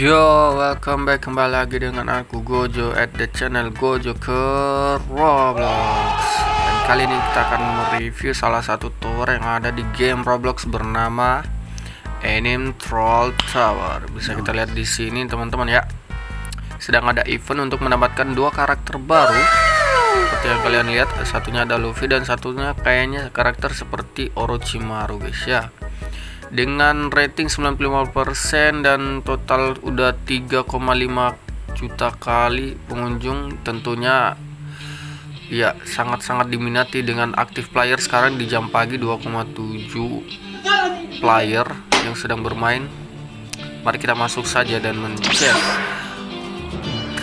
Yo, welcome back kembali lagi dengan aku Gojo at the channel Gojo ke Roblox. Dan kali ini kita akan mereview salah satu tower yang ada di game Roblox bernama Anime Troll Tower. Bisa kita lihat di sini teman-teman ya. Sedang ada event untuk mendapatkan dua karakter baru. Seperti yang kalian lihat, satunya ada Luffy dan satunya kayaknya karakter seperti Orochimaru guys ya. Dengan rating 95% dan total udah 3,5 juta kali pengunjung, tentunya ya sangat-sangat diminati dengan aktif player sekarang di jam pagi 2,7 player yang sedang bermain. Mari kita masuk saja dan mencek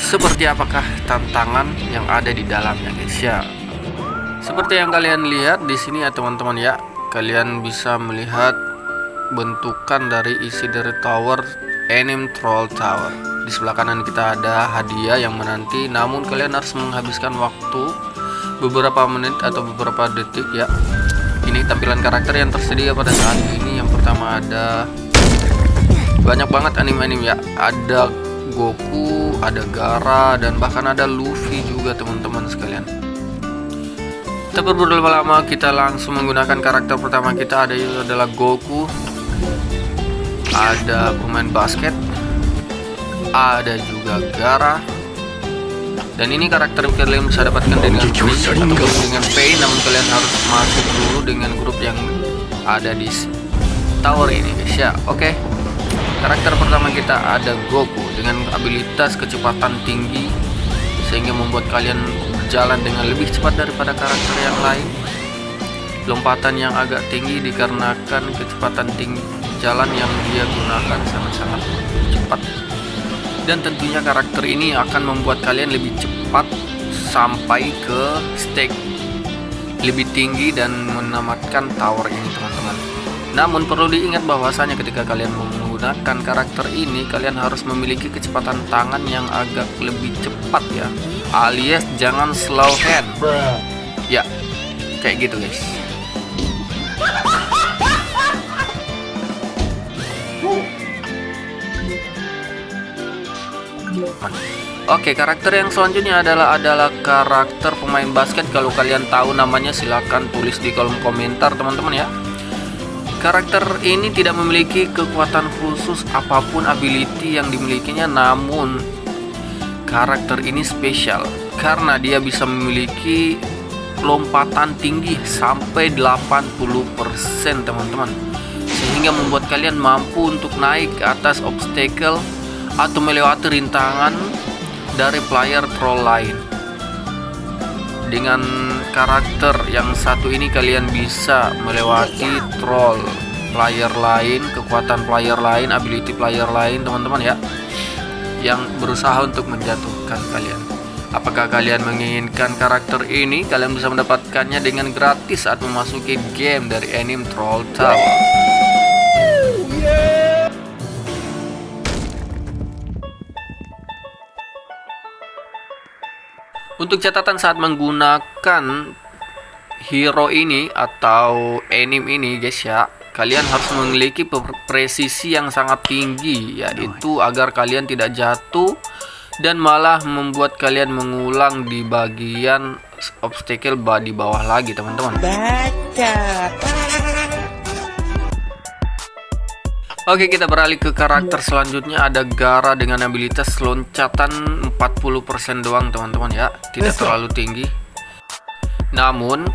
seperti apakah tantangan yang ada di dalamnya guys ya. Seperti yang kalian lihat di sini ya teman-teman ya, kalian bisa melihat bentukan dari isi dari tower Anime Troll Tower. Di sebelah kanan kita ada hadiah yang menanti, namun kalian harus menghabiskan waktu beberapa menit atau beberapa detik ya. Ini tampilan karakter yang tersedia pada saat ini. Yang pertama ada banyak banget anime-anime ya. Ada Goku, ada Gaara, dan bahkan ada Luffy juga teman-teman sekalian. Kita berlama-lama, kita langsung menggunakan karakter pertama kita, adalah Goku. Ada pemain basket, ada juga Gaara, dan ini karakter yang kalian bisa dapatkan dengan free atau dengan pay, namun kalian harus masuk dulu dengan grup yang ada di tower ini guys ya. Oke, karakter pertama kita ada Goku dengan abilitas kecepatan tinggi sehingga membuat kalian berjalan dengan lebih cepat daripada karakter yang lain. Lompatan yang agak tinggi dikarenakan kecepatan tinggi jalan yang dia gunakan sangat-sangat cepat. Dan tentunya karakter ini akan membuat kalian lebih cepat sampai ke stake lebih tinggi dan menamatkan tower ini teman-teman. Namun perlu diingat bahwasanya ketika kalian menggunakan karakter ini, kalian harus memiliki kecepatan tangan yang agak lebih cepat ya, alias jangan slow hand ya, kayak gitu guys. Oke, karakter yang selanjutnya adalah karakter pemain basket. Kalau kalian tahu namanya silahkan tulis di kolom komentar teman-teman ya. Karakter ini tidak memiliki kekuatan khusus apapun ability yang dimilikinya, namun karakter ini spesial karena dia bisa memiliki lompatan tinggi sampai 80% teman-teman, sehingga membuat kalian mampu untuk naik ke atas obstacle atau melewati rintangan dari player troll lain. Dengan karakter yang satu ini kalian bisa melewati troll player lain, kekuatan player lain, ability player lain teman-teman ya, yang berusaha untuk menjatuhkan kalian. Apakah kalian menginginkan karakter ini? Kalian bisa mendapatkannya dengan gratis saat memasuki game dari Anime Troll Tower. Untuk catatan saat menggunakan hero ini atau anime ini guys ya, kalian harus memiliki presisi yang sangat tinggi, yaitu agar kalian tidak jatuh dan malah membuat kalian mengulang di bagian obstacle di bawah lagi teman-teman. Oke, kita beralih ke karakter selanjutnya. Ada Gaara dengan abilitas loncatan 40% doang teman-teman ya, tidak terlalu tinggi. Namun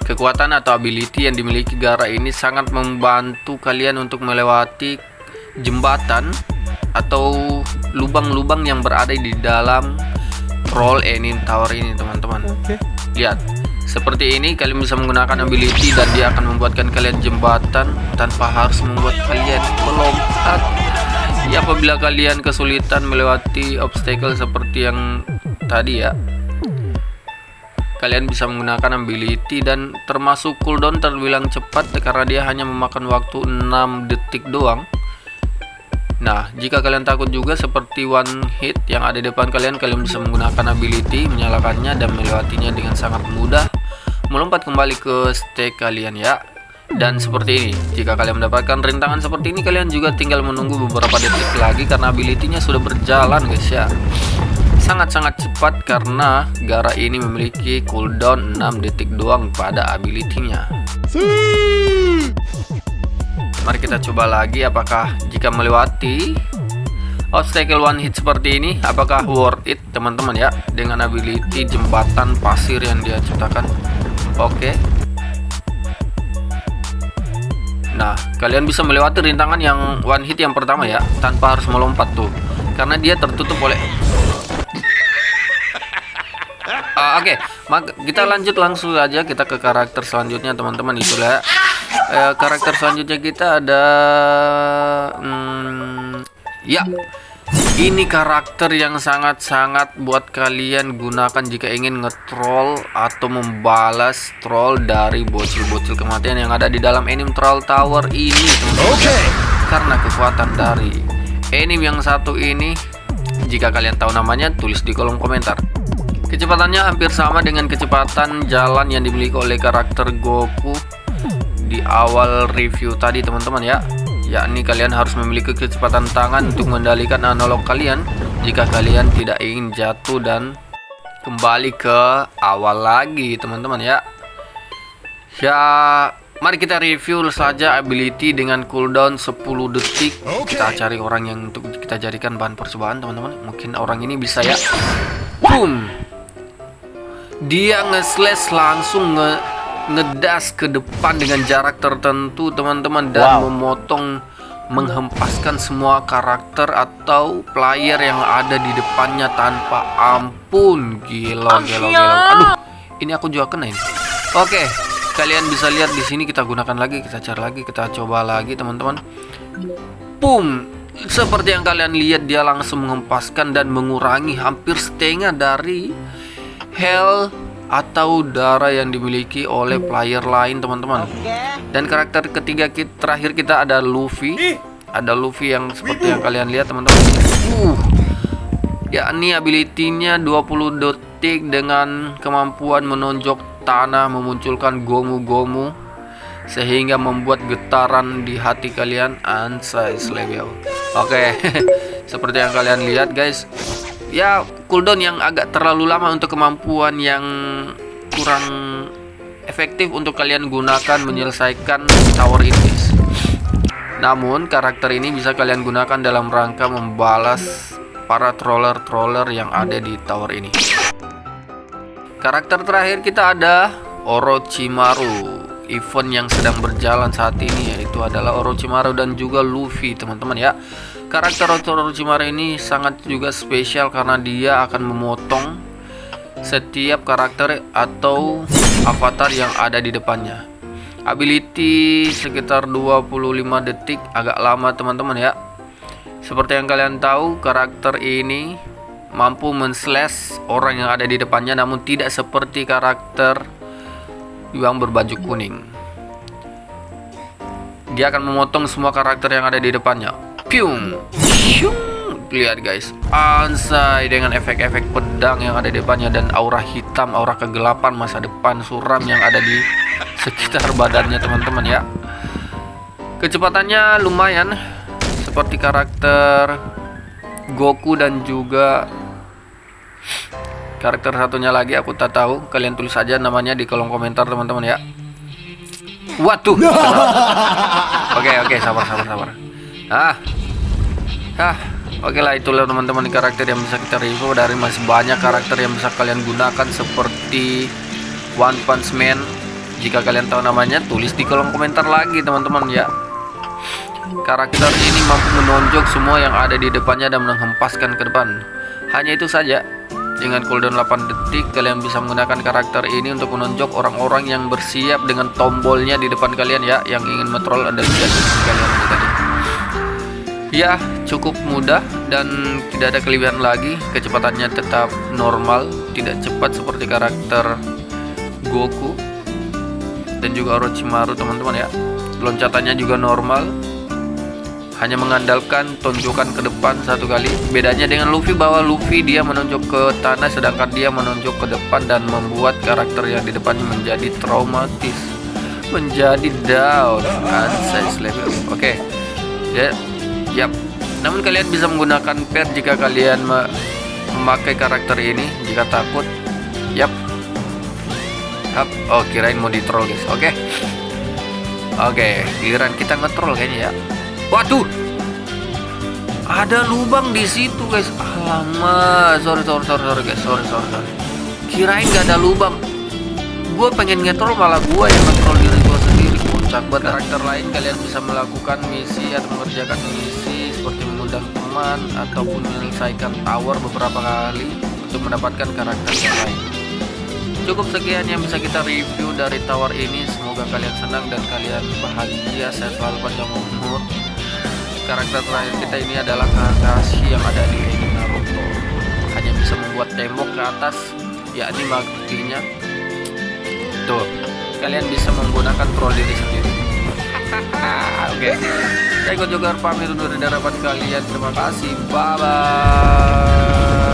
kekuatan atau ability yang dimiliki Gaara ini sangat membantu kalian untuk melewati jembatan atau lubang-lubang yang berada di dalam troll Anime Tower ini teman-teman. Lihat, seperti ini kalian bisa menggunakan ability dan dia akan membuatkan kalian jembatan tanpa harus membuat kalian melompat. Ya, apabila kalian kesulitan melewati obstacle seperti yang tadi ya, kalian bisa menggunakan ability dan termasuk cooldown terbilang cepat karena dia hanya memakan waktu 6 detik doang. Nah, jika kalian takut juga seperti one hit yang ada di depan kalian, kalian bisa menggunakan ability, menyalakannya dan melewatinya dengan sangat mudah, melompat kembali ke stake kalian ya. Dan seperti ini, jika kalian mendapatkan rintangan seperti ini, kalian juga tinggal menunggu beberapa detik lagi karena ability-nya sudah berjalan guys ya. Sangat-sangat cepat karena Gaara ini memiliki cooldown 6 detik doang pada ability-nya. Mari kita coba lagi apakah jika melewati obstacle one hit seperti ini, apakah worth it teman-teman ya, dengan ability jembatan pasir yang dia ciptakan. Oke. Nah, kalian bisa melewati rintangan yang one hit yang pertama ya, tanpa harus melompat tuh, karena dia tertutup oleh. Oke, maka kita lanjut langsung aja kita ke karakter selanjutnya teman-teman. Itulah karakter selanjutnya kita ada ya, ini karakter yang sangat-sangat buat kalian gunakan jika ingin nge-troll atau membalas troll dari bocil-bocil kematian yang ada di dalam anime Troll Tower ini teman-teman. Karena kekuatan dari anime yang satu ini, jika kalian tahu namanya, tulis di kolom komentar. Kecepatannya hampir sama dengan kecepatan jalan yang dimiliki oleh karakter Goku di awal review tadi teman-teman ya. Yakni kalian harus memiliki kecepatan tangan untuk mengendalikan analog kalian jika kalian tidak ingin jatuh dan kembali ke awal lagi teman-teman ya. Ya, mari kita review saja ability dengan cooldown 10 detik. Kita cari orang yang untuk kita jadikan bahan percobaan teman-teman. Mungkin orang ini bisa ya. Boom. Dia nge-slash langsung ngedas ke depan dengan jarak tertentu teman-teman, dan memotong, menghempaskan semua karakter atau player yang ada di depannya tanpa ampun. Gila. Aduh, ini aku juga kena ini. Oke, kalian bisa lihat di sini, kita gunakan lagi, kita cari lagi, kita coba lagi teman-teman. Boom. Seperti yang kalian lihat, dia langsung menghempaskan dan mengurangi hampir setengah dari health atau darah yang dimiliki oleh player lain teman-teman. Dan karakter ketiga terakhir kita ada Luffy. Ada Luffy yang seperti yang kalian lihat teman-teman. Yakni ability-nya 20 detik dengan kemampuan menonjok tanah, memunculkan gomu-gomu sehingga membuat getaran di hati kalian. Ansai level. Oke. Seperti yang kalian lihat guys, ya cooldown yang agak terlalu lama untuk kemampuan yang kurang efektif untuk kalian gunakan menyelesaikan tower ini. Namun karakter ini bisa kalian gunakan dalam rangka membalas para troller-troller yang ada di tower ini. Karakter terakhir kita ada Orochimaru. Event yang sedang berjalan saat ini yaitu adalah Orochimaru dan juga Luffy teman-teman ya. Karakter Orochimaru ini sangat juga spesial karena dia akan memotong setiap karakter atau avatar yang ada di depannya. Ability sekitar 25 detik, agak lama teman-teman ya. Seperti yang kalian tahu, karakter ini mampu men-slash orang yang ada di depannya, namun tidak seperti karakter yang berbaju kuning. Dia akan memotong semua karakter yang ada di depannya. Piung, lihat guys, ansai dengan efek-efek pedang yang ada di depannya dan aura hitam, aura kegelapan masa depan suram yang ada di sekitar badannya teman-teman ya. Kecepatannya lumayan seperti karakter Goku dan juga karakter satunya lagi aku tak tahu. Kalian tulis aja namanya di kolom komentar teman-teman ya. Waduh. Oke, sabar. Oke lah, itulah teman-teman karakter yang bisa kita review. Dari masih banyak karakter yang bisa kalian gunakan seperti One Punch Man. Jika kalian tahu namanya, tulis di kolom komentar lagi teman-teman ya. Karakter ini mampu menonjok semua yang ada di depannya dan menghempaskan ke depan. Hanya itu saja. Dengan cooldown 8 detik, kalian bisa menggunakan karakter ini untuk menonjok orang-orang yang bersiap dengan tombolnya di depan kalian ya, yang ingin metrol Anda lihat kalian tadi. Ya, cukup mudah dan tidak ada kelebihan lagi. Kecepatannya tetap normal, tidak cepat seperti karakter Goku dan juga Orochimaru teman-teman ya. Loncatannya juga normal, hanya mengandalkan tonjokan ke depan satu kali. Bedanya dengan Luffy bahwa Luffy dia menonjok ke tanah, sedangkan dia menonjok ke depan dan membuat karakter yang di depannya menjadi traumatis. menjadi down unsize level. Oke. Ya, yap. Namun kalian bisa menggunakan pair jika kalian memakai karakter ini jika takut. Yap. Hap. Oh, kirain mau di-troll guys. Oke. Oke, giliran kita nge-troll kayaknya ya. Waduh. Ada lubang di situ guys. Alamak, sorry guys. Sorry. Kirain gak ada lubang. Gue pengen nge-troll malah gue yang nge-troll diri gue sendiri. Kocak banget. Karakter lain kalian bisa melakukan misi atau mengerjakan misi seperti mengundang teman ataupun menyelesaikan tower beberapa kali untuk mendapatkan karakter yang lain. Cukup sekian yang bisa kita review dari tower ini. Semoga kalian senang dan kalian bahagia. Saya selalu panjang umur. Karakter terakhir kita ini adalah Kakashi yang ada di anime Naruto. Hanya bisa membuat tembok ke atas, yakni magtinya. Tuh, kalian bisa menggunakan troll diri sendiri. Oke, saya juga pamit undur dari hadapan kalian. Terima kasih, bye bye.